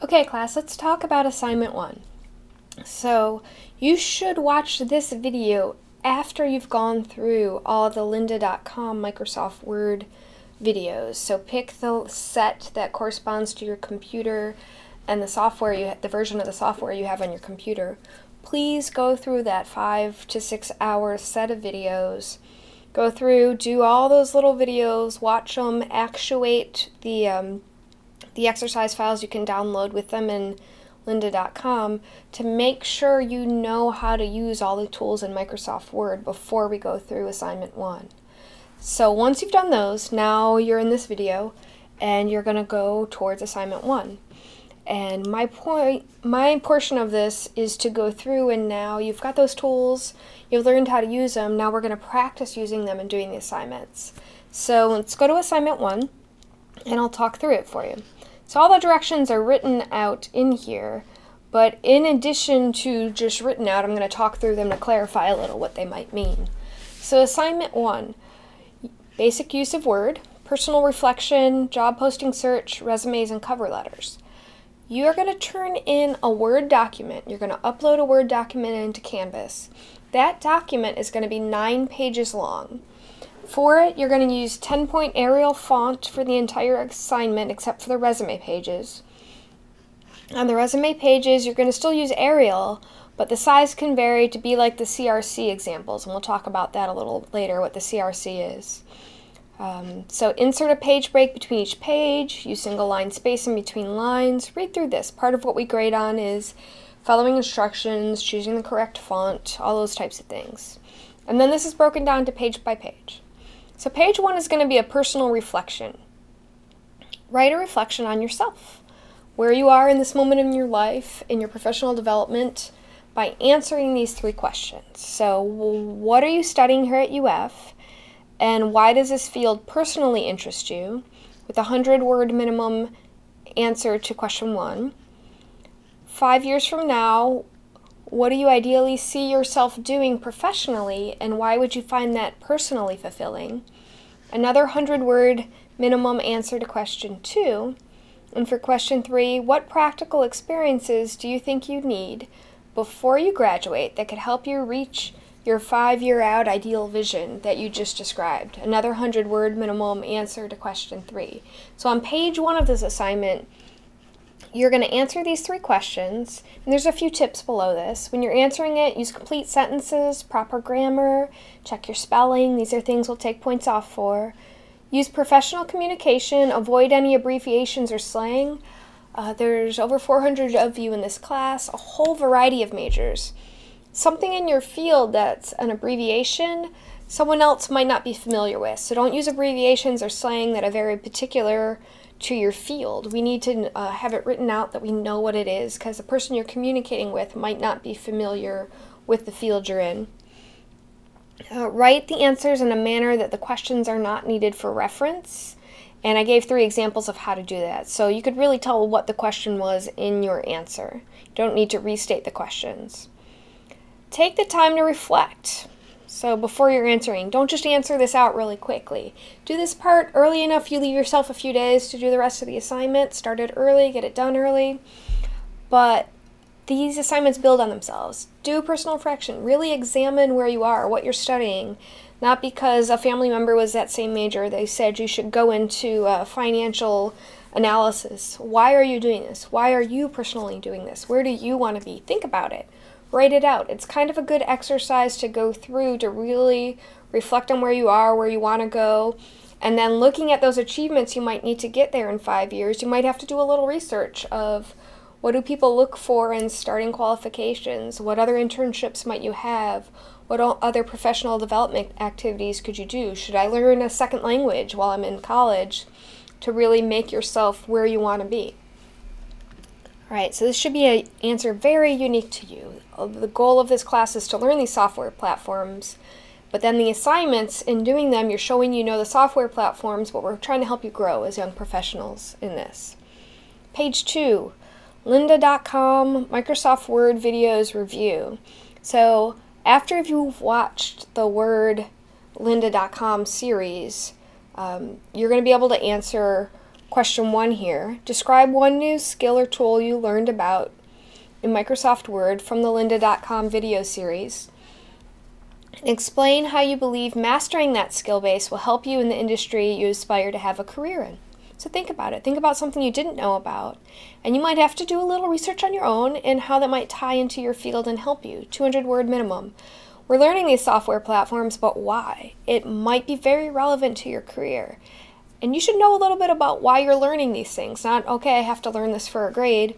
Okay, class, let's talk about assignment 1. So, you should watch this video after you've gone through all the lynda.com Microsoft Word videos. So pick the set that corresponds to your computer and the version of the software you have on your computer. Please go through that 5 to 6 hour set of videos. Go through, do all those little videos, watch them, actuate the exercise files you can download with them in lynda.com to make sure you know how to use all the tools in Microsoft Word before we go through assignment 1. So once you've done those, now you're in this video and you're going to go towards assignment 1. And my portion of this is to go through, and now you've got those tools, you've learned how to use them, now we're going to practice using them and doing the assignments. So let's go to assignment 1 and I'll talk through it for you. So all the directions are written out in here, but in addition to just written out, I'm going to talk through them to clarify a little what they might mean. So assignment 1, basic use of Word, personal reflection, job posting search, resumes, and cover letters. You are going to turn in a Word document. You're going to upload a Word document into Canvas. That document is going to be 9 pages long. For it, you're going to use 10-point Arial font for the entire assignment except for the resume pages. On the resume pages, you're going to still use Arial, but the size can vary to be like the CRC examples, and we'll talk about that a little later, what the CRC is. So insert a page break between each page, use single line spacing between lines, read through this. Part of what we grade on is following instructions, choosing the correct font, all those types of things. And then this is broken down to page by page. So page 1 is going to be a personal reflection. Write a reflection on yourself, where you are in this moment in your life, in your professional development, by answering these 3 questions. So what are you studying here at UF, and why does this field personally interest you, with a 100-word minimum answer to question 1. 5 years from now, what do you ideally see yourself doing professionally, and why would you find that personally fulfilling? Another 100-word minimum answer to question 2. And for question 3, what practical experiences do you think you need before you graduate that could help you reach your 5-year-out ideal vision that you just described? Another 100-word minimum answer to question 3. So on page 1 of this assignment, you're going to answer these 3 questions, and there's a few tips below this. When you're answering it, use complete sentences, proper grammar, check your spelling. These are things we'll take points off for. Use professional communication, avoid any abbreviations or slang. There's over 400 of you in this class, a whole variety of majors. Something in your field that's an abbreviation, someone else might not be familiar with. So don't use abbreviations or slang that are very particular to your field. We need to have it written out that we know what it is, because the person you're communicating with might not be familiar with the field you're in. Write the answers in a manner that the questions are not needed for reference, and I gave 3 examples of how to do that. So you could really tell what the question was in your answer. You don't need to restate the questions. Take the time to reflect. So before you're answering, don't just answer this out really quickly. Do this part early enough you leave yourself a few days to do the rest of the assignment. Start it early, get it done early. But these assignments build on themselves. Do personal reflection. Really examine where you are, what you're studying. Not because a family member was that same major, they said you should go into financial analysis. Why are you doing this? Why are you personally doing this? Where do you want to be? Think about it. Write it out. It's kind of a good exercise to go through to really reflect on where you are, where you want to go, and then looking at those achievements you might need to get there in 5 years. You might have to do a little research of what do people look for in starting qualifications, what other internships might you have, what other professional development activities could you do? Should I learn a second language while I'm in college to really make yourself where you want to be? Alright, so this should be an answer very unique to you. The goal of this class is to learn these software platforms, but then the assignments, in doing them, you're showing you know the software platforms, but we're trying to help you grow as young professionals in this. Page 2, lynda.com Microsoft Word Videos Review. So after you've watched the Word lynda.com series, you're going to be able to answer question 1 here. Describe one new skill or tool you learned about in Microsoft Word from the lynda.com video series. Explain how you believe mastering that skill base will help you in the industry you aspire to have a career in. So think about it. Think about something you didn't know about, and you might have to do a little research on your own and how that might tie into your field and help you. 200-word minimum. We're learning these software platforms, but why? It might be very relevant to your career. And you should know a little bit about why you're learning these things. Not, okay, I have to learn this for a grade.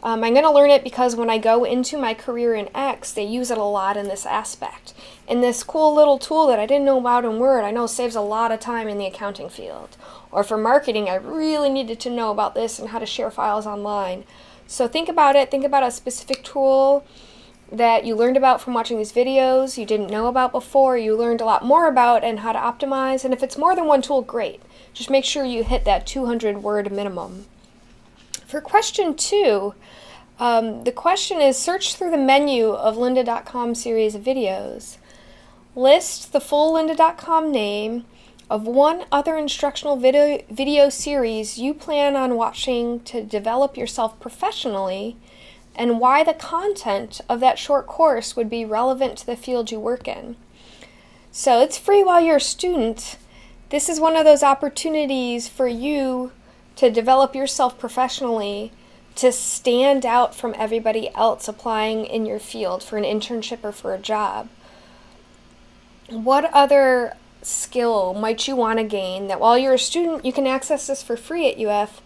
I'm going to learn it because when I go into my career in X, they use it a lot in this aspect. And this cool little tool that I didn't know about in Word, I know saves a lot of time in the accounting field. Or for marketing, I really needed to know about this and how to share files online. So think about it. Think about a specific tool that you learned about from watching these videos, you didn't know about before, you learned a lot more about, and how to optimize. And if it's more than one tool, great. Just make sure you hit that 200-word minimum. For question 2, the question is, search through the menu of lynda.com series of videos. List the full lynda.com name of one other instructional video series you plan on watching to develop yourself professionally, and why the content of that short course would be relevant to the field you work in. So it's free while you're a student. This is one of those opportunities for you to develop yourself professionally, to stand out from everybody else applying in your field for an internship or for a job. What other skill might you want to gain that while you're a student, you can access this for free at UF?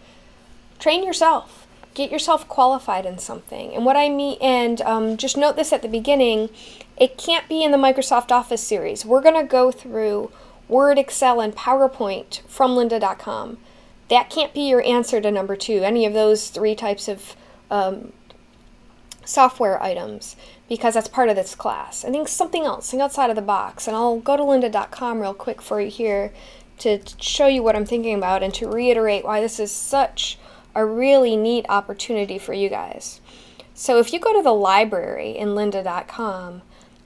Train yourself. Get yourself qualified in something. And what I mean, and just note this at the beginning, it can't be in the Microsoft Office series. We're going to go through Word, Excel, and PowerPoint from lynda.com. That can't be your answer to number 2, any of those 3 types of software items, because that's part of this class. I think something else, think outside of the box. And I'll go to lynda.com real quick for you here to show you what I'm thinking about and to reiterate why this is such a really neat opportunity for you guys. So if you go to the library in lynda.com,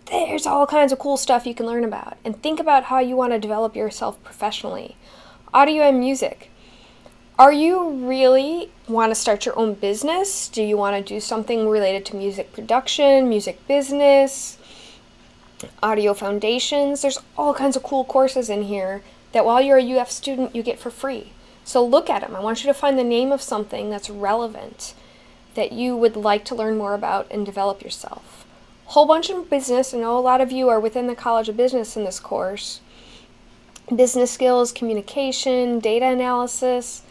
there's all kinds of cool stuff you can learn about. And think about how you want to develop yourself professionally. Audio and music. Are you really want to start your own business? Do you want to do something related to music production, music business, audio foundations? There's all kinds of cool courses in here that while you're a UF student, you get for free. So look at them. I want you to find the name of something that's relevant that you would like to learn more about and develop yourself. Whole bunch of business. I know a lot of you are within the College of Business in this course. Business skills, communication, data analysis,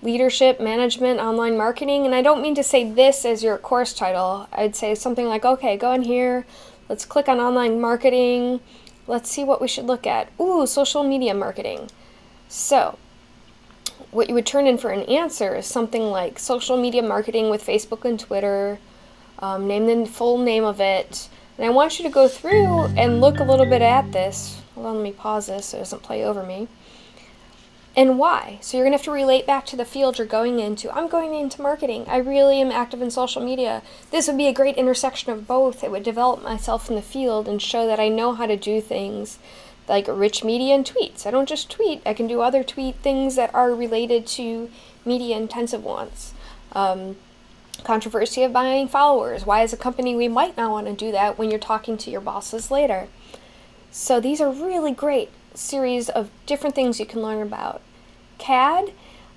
leadership, management, online marketing. And I don't mean to say this as your course title. I'd say something like, okay, go in here, let's click on online marketing, let's see what we should look at. Ooh, social media marketing. So what you would turn in for an answer is something like social media marketing with Facebook and Twitter, name the full name of it. And I want you to go through and look a little bit at this. Hold on, let me pause this so it doesn't play over me. And why? So you're going to have to relate back to the field you're going into. I'm going into marketing. I really am active in social media. This would be a great intersection of both. It would develop myself in the field and show that I know how to do things like rich media and tweets. I don't just tweet. I can do other tweet things that are related to media-intensive ones. Controversy of buying followers. Why as a company we might not want to do that when you're talking to your bosses later. So these are really great series of different things you can learn about. CAD,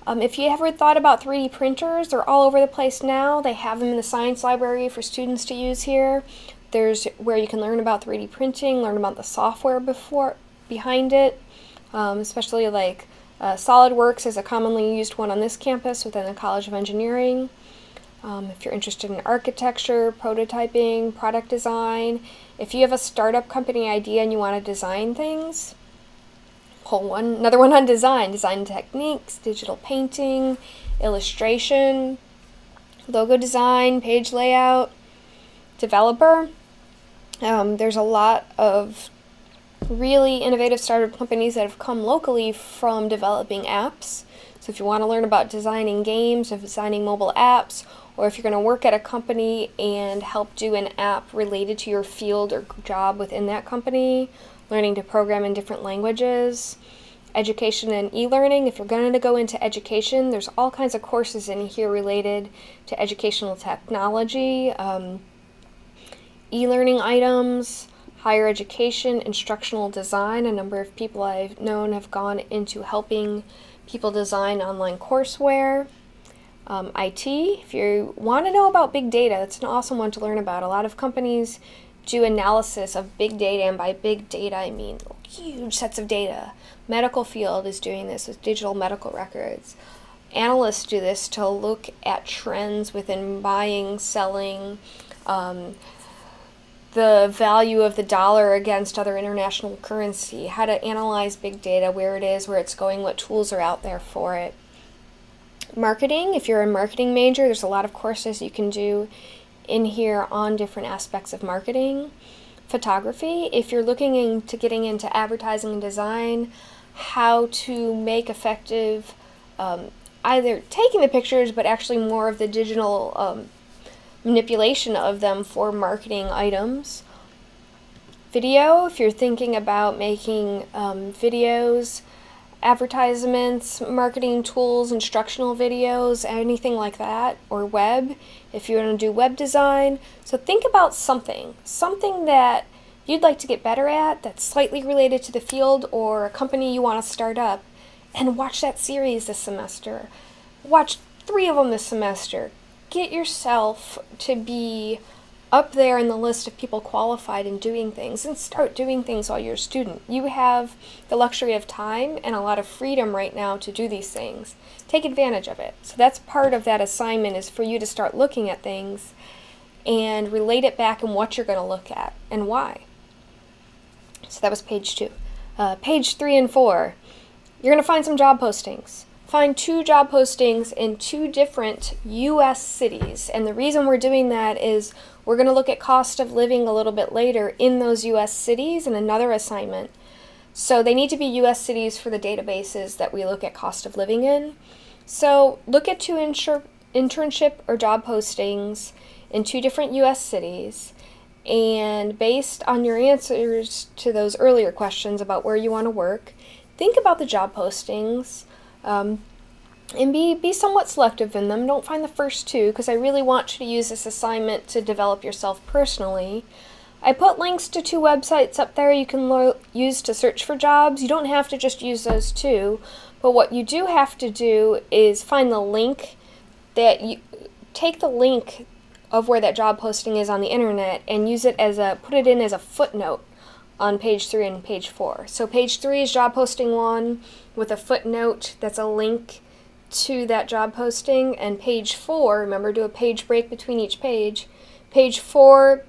if you ever thought about 3D printers, they're all over the place now. They have them in the science library for students to use here. There's where you can learn about 3D printing, learn about the software behind it, especially like SolidWorks is a commonly used one on this campus within the College of Engineering. If you're interested in architecture, prototyping, product design, if you have a startup company idea and you want to design things, another one on design techniques, digital painting, illustration, logo design, page layout, developer. There's a lot of really innovative startup companies that have come locally from developing apps. So if you want to learn about designing games, or designing mobile apps, or if you're going to work at a company and help do an app related to your field or job within that company, learning to program in different languages, education and e-learning. If you're going to go into education, there's all kinds of courses in here related to educational technology, e-learning items, higher education, instructional design. A number of people I've known have gone into helping people design online courseware. IT, if you want to know about big data, that's an awesome one to learn about. A lot of companies do analysis of big data, and by big data I mean huge sets of data. Medical field is doing this with digital medical records. Analysts do this to look at trends within buying, selling, the value of the dollar against other international currency, how to analyze big data, where it is, where it's going, what tools are out there for it. Marketing, if you're a marketing major, there's a lot of courses you can do in here on different aspects of marketing. Photography, if you're looking into getting into advertising and design, how to make effective either taking the pictures, but actually more of the digital manipulation of them for marketing items. Video, if you're thinking about making videos, advertisements, marketing tools, instructional videos, anything like that, or web, if you want to do web design. So think about something that you'd like to get better at that's slightly related to the field or a company you want to start up, and watch that series this semester. Watch 3 of them this semester. Get yourself to be up there in the list of people qualified in doing things, and start doing things while you're a student. You have the luxury of time and a lot of freedom right now to do these things. Take advantage of it. So that's part of that assignment, is for you to start looking at things and relate it back in what you're going to look at and why. So that was page 2. Page 3 and 4, you're going to find some job postings. Find 2 job postings in 2 different U.S. cities. And the reason we're doing that is we're going to look at cost of living a little bit later in those U.S. cities in another assignment. So they need to be U.S. cities for the databases that we look at cost of living in. So look at 2 internship or job postings in 2 different U.S. cities. And based on your answers to those earlier questions about where you want to work, think about the job postings. And be somewhat selective in them. Don't find the first 2, because I really want you to use this assignment to develop yourself personally. I put links to 2 websites up there you can use to search for jobs. You don't have to just use those 2, but what you do have to do is find the link take the link of where that job posting is on the internet and use it put it in as a footnote on page 3 and page 4. So page 3 is job posting 1 with a footnote that's a link to that job posting, and page 4, remember, do a page break between each page. Page 4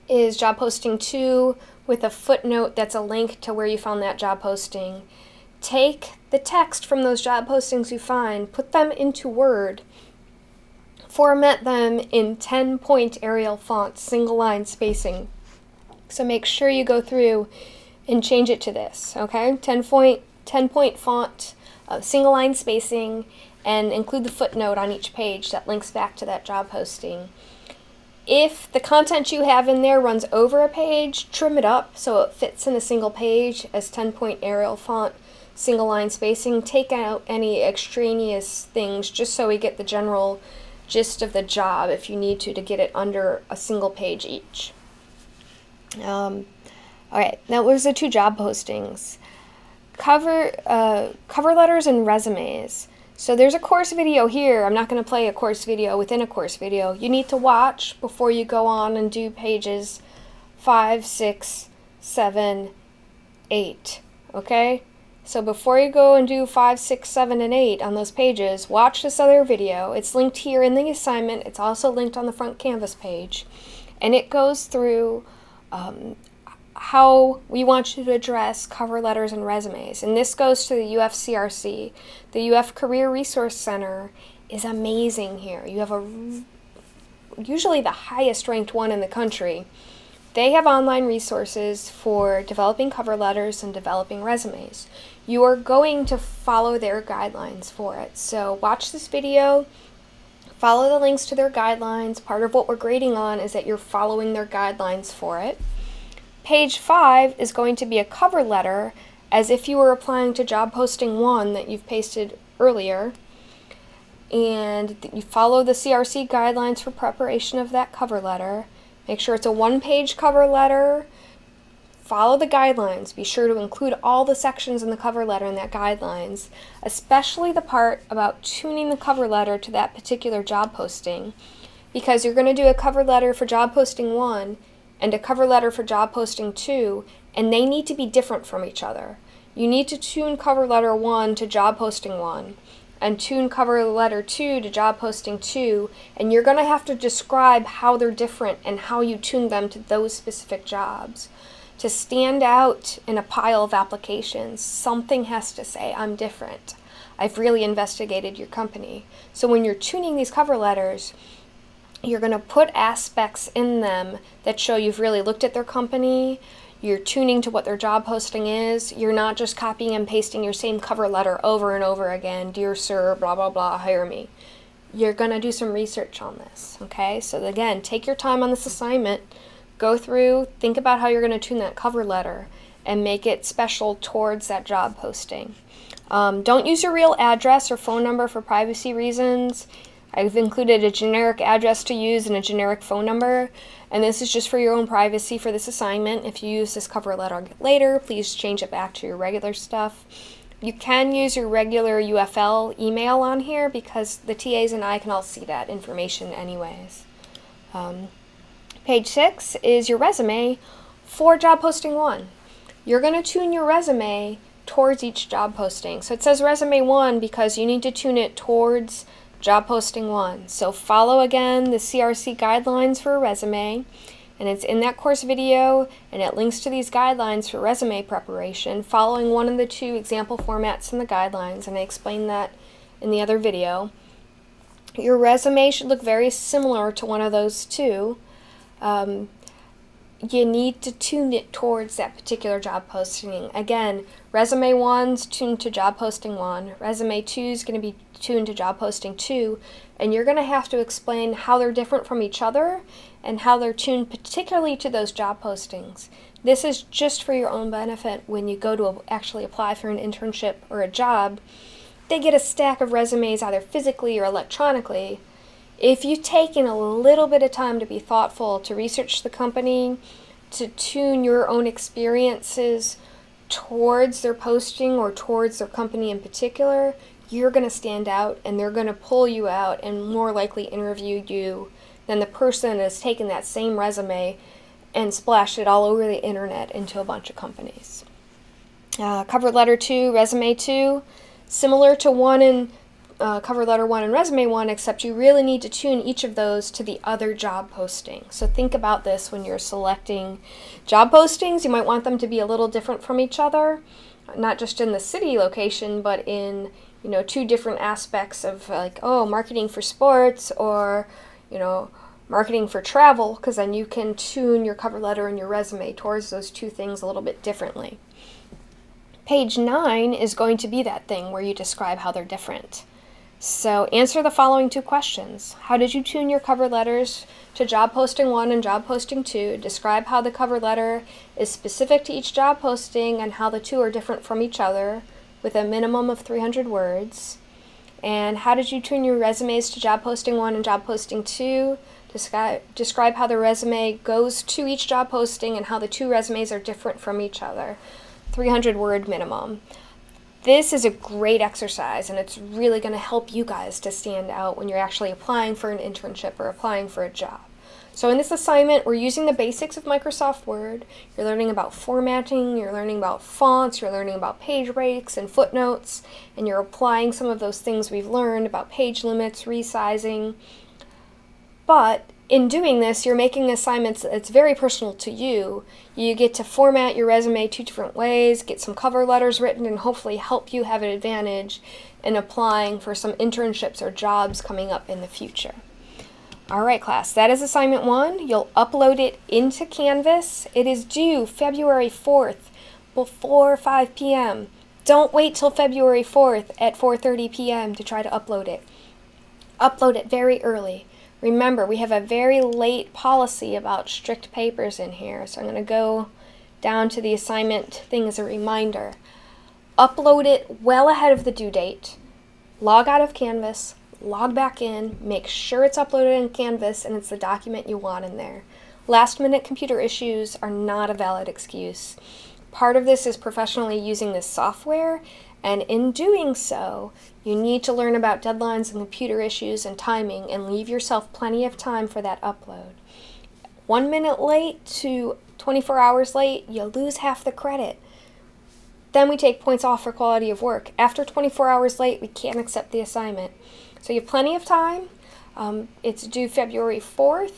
is job posting 2 with a footnote that's a link to where you found that job posting. Take the text from those job postings you find, put them into Word, format them in 10-point Arial font, single line spacing. So make sure you go through and change it to this, okay? 10-point font, single line spacing, and include the footnote on each page that links back to that job posting. If the content you have in there runs over a page, trim it up so it fits in a single page as 10-point Arial font, single line spacing. Take out any extraneous things just so we get the general gist of the job if you need to get it under a single page each. Alright, now there's the 2 job postings. Cover letters and resumes. So there's a course video here. I'm not going to play a course video within a course video. You need to watch before you go on and do pages 5, 6, 7, 8. Okay? So before you go and do 5, 6, 7, and 8 on those pages, watch this other video. It's linked here in the assignment. It's also linked on the front Canvas page. And it goes through how we want you to address cover letters and resumes. And this goes to the UFCRC. The UF Career Resource Center is amazing here. You have usually the highest ranked one in the country. They have online resources for developing cover letters and developing resumes. You are going to follow their guidelines for it. So watch this video, follow the links to their guidelines. Part of what we're grading on is that you're following their guidelines for it. Page 5 is going to be a cover letter as if you were applying to job posting 1 that you've pasted earlier, and you follow the CRC guidelines for preparation of that cover letter. Make sure it's a 1-page cover letter. Follow the guidelines. Be sure to include all the sections in the cover letter in that guidelines, especially the part about tuning the cover letter to that particular job posting, because you're going to do a cover letter for job posting 1 and a cover letter for job posting 2, and they need to be different from each other. You need to tune cover letter 1 to job posting 1, and tune cover letter 2 to job posting 2, and you're going to have to describe how they're different and how you tune them to those specific jobs. To stand out in a pile of applications, something has to say, I'm different. I've really investigated your company. So when you're tuning these cover letters, you're going to put aspects in them that show you've really looked at their company. You're tuning to what their job posting is. You're not just copying and pasting your same cover letter over and over again. Dear sir, blah, blah, blah, hire me. You're going to do some research on this, okay? So again, take your time on this assignment. Go through, think about how you're going to tune that cover letter and make it special towards that job posting. Don't use your real address or phone number for privacy reasons. I've included a generic address to use and a generic phone number, and this is just for your own privacy for this assignment. If you use this cover letter later, please change it back to your regular stuff. You can use your regular UFL email on here because the TAs and I can all see that information anyways. Page 6 is your resume for job posting 1. You're going to tune your resume towards each job posting. So it says resume 1 because you need to tune it towards job posting 1. So follow again the CRC guidelines for a resume, and it's in that course video, and it links to these guidelines for resume preparation, following one of the 2 example formats in the guidelines, and I explained that in the other video. Your resume should look very similar to one of those 2. You need to tune it towards that particular job posting. Again, resume 1's tuned to job posting 1. Resume 2 is going to be tuned to job posting 2. And you're going to have to explain how they're different from each other and how they're tuned particularly to those job postings. This is just for your own benefit. When you go to actually apply for an internship or a job, they get a stack of resumes either physically or electronically. If you've taken a little bit of time to be thoughtful, to research the company, to tune your own experiences towards their posting or towards their company in particular, you're going to stand out and they're going to pull you out and more likely interview you than the person that has taken that same resume and splashed it all over the internet into a bunch of companies. Cover letter 2, resume 2, similar to one in cover letter 1 and resume 1, except you really need to tune each of those to the other job posting. So think about this when you're selecting job postings. You might want them to be a little different from each other, not just in the city location, but in 2 different aspects of like, oh, marketing for sports or, marketing for travel, because then you can tune your cover letter and your resume towards those 2 things a little bit differently. Page 9 is going to be that thing where you describe how they're different. So answer the following 2 questions. How did you tune your cover letters to job posting 1 and job posting 2? Describe how the cover letter is specific to each job posting and how the 2 are different from each other with a minimum of 300 words. And how did you tune your resumes to job posting 1 and job posting 2? Describe how the resume goes to each job posting and how the 2 resumes are different from each other. 300 word minimum. This is a great exercise, and it's really going to help you guys to stand out when you're actually applying for an internship or applying for a job. So in this assignment, we're using the basics of Microsoft Word. You're learning about formatting, you're learning about fonts, you're learning about page breaks and footnotes, and you're applying some of those things we've learned about page limits, resizing. But in doing this, you're making assignments that's very personal to you. You get to format your resume 2 different ways, get some cover letters written, and hopefully help you have an advantage in applying for some internships or jobs coming up in the future. Alright class, that is assignment 1. You'll upload it into Canvas. It is due February 4th before 5 p.m. Don't wait till February 4th at 4:30 p.m. to try to upload it. Upload it very early. Remember, we have a very late policy about strict papers in here, so I'm going to go down to the assignment thing as a reminder. upload it well ahead of the due date, log out of Canvas, log back in, make sure it's uploaded in Canvas and it's the document you want in there. Last-minute computer issues are not a valid excuse. Part of this is professionally using this software, and in doing so, you need to learn about deadlines and computer issues and timing and leave yourself plenty of time for that upload. 1 minute late to 24 hours late, you lose half the credit. Then we take points off for quality of work. After 24 hours late, we can't accept the assignment. So you have plenty of time. It's due February 4th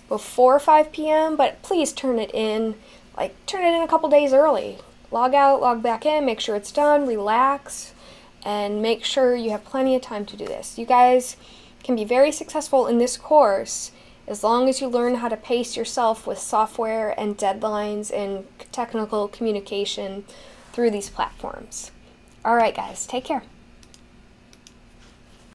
before 5 p.m., but please turn it in a couple days early. Log out, log back in, make sure it's done, relax, and make sure you have plenty of time to do this. You guys can be very successful in this course as long as you learn how to pace yourself with software and deadlines and technical communication through these platforms. All right, guys, take care.